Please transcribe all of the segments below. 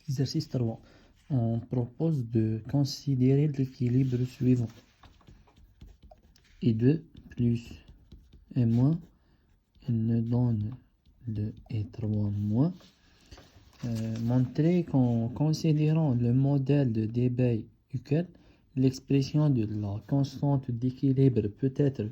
Exercice 3. On propose de considérer l'équilibre suivant. I2 plus et moins, il nous donne le I3 moins. Montrer qu'en considérant le modèle de Debye Hückel, l'expression de la constante d'équilibre peut être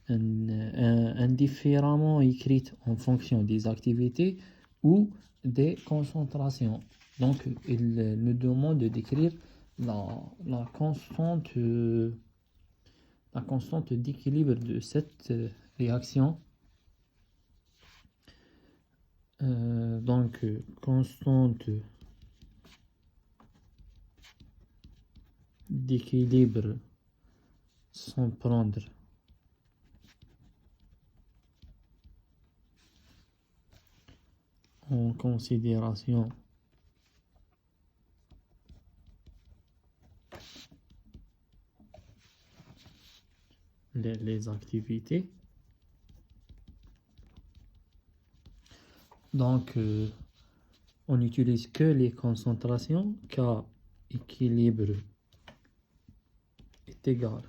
indifféremment écrite en fonction des activités ou des concentrations. Donc, il nous demande de décrire la constante d'équilibre de cette réaction. Donc, constante d'équilibre sans prendre en considération les activités. Donc, on n'utilise que les concentrations car équilibre est égal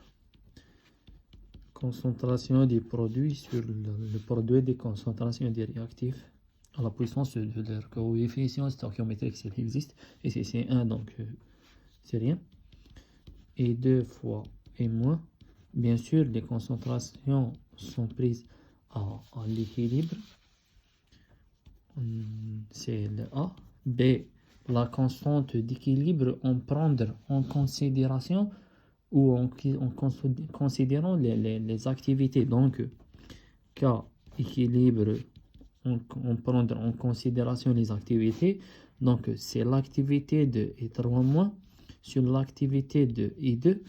concentration des produits sur le produit des concentrations des réactifs à la puissance de leur coefficient stoichiométrique s'il existe, et c'est 1 donc c'est rien, et 2 fois et moins. Bien sûr, les concentrations sont prises à l'équilibre, c'est le A. B, la constante d'équilibre en prendre en considération ou en considérant les activités. Donc, K, équilibre en prendre en considération les activités. Donc, c'est l'activité de I3- sur l'activité de I2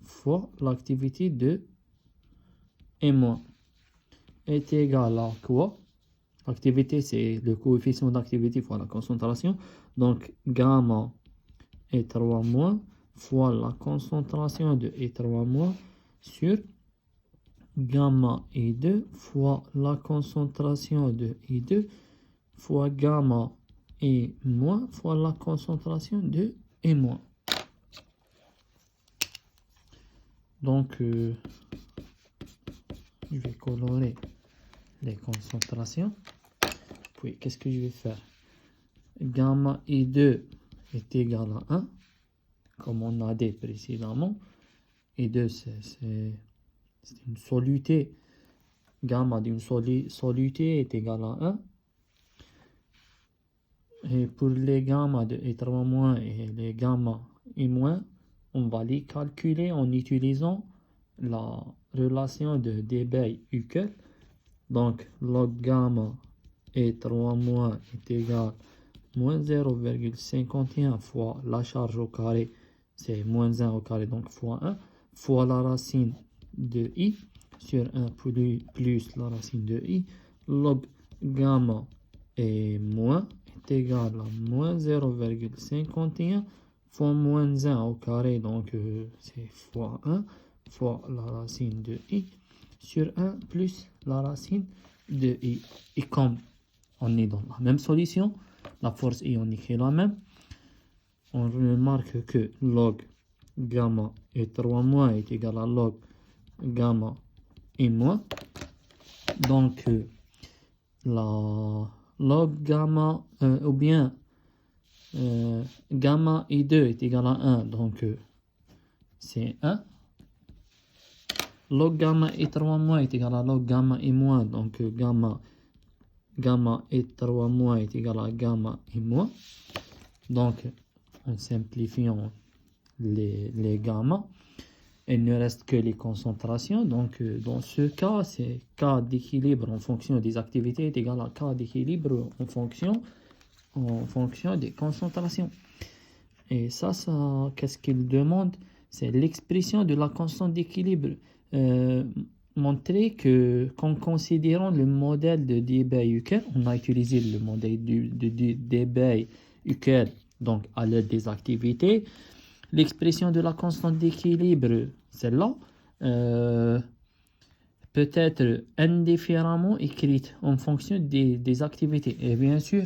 fois l'activité de I- est égal à quoi? L'activité, c'est le coefficient d'activité fois la concentration. Donc, gamma I3- fois la concentration de I3- sur gamma I2 fois la concentration de I2 fois gamma I- fois la concentration de I-. Donc, je vais colorer les concentrations. Puis, qu'est-ce que je vais faire? Gamma I2 est égal à 1, comme on a dit précédemment. I2, c'est une soluté. Gamma d'une soluté est égal à 1. Et pour les gamma de I3- et les gamma I-, on va les calculer en utilisant la relation de Debye-Hückel. Donc, log gamma I3- est égal à moins 0,51 fois la charge au carré, c'est moins 1 au carré, donc fois 1, fois la racine de I sur 1 plus la racine de I, log gamma et moins est égal à moins 0,51 fois moins 1 au carré, donc c'est fois 1 fois la racine de I sur 1 plus la racine de I. Et comme on est dans la même solution, la force ionique est la même, on remarque que log gamma I3- est égal à log gamma I-. Donc, la log gamma, ou bien gamma I2 est égal à 1, donc c'est 1. Log gamma I3- est égal à log gamma I-, donc gamma I3- est égal à gamma I-. Donc, en simplifiant les gamma, il ne reste que les concentrations. Donc, dans ce cas, c'est K d'équilibre en fonction des activités est égal à K d'équilibre en fonction des concentrations. Et ça qu'est-ce qu'il demande? C'est l'expression de la constante d'équilibre. Montrer qu'en considérant le modèle de Debye-Hückel, on a utilisé le modèle de Debye-Hückel donc à l'aide des activités, l'expression de la constante d'équilibre, celle-là, peut être indifféremment écrite en fonction des activités. Et bien sûr,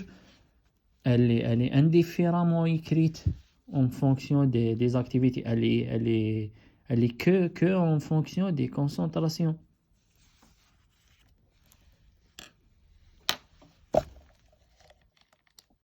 elle est indifféremment écrite en fonction des activités. Elle est que en fonction des concentrations.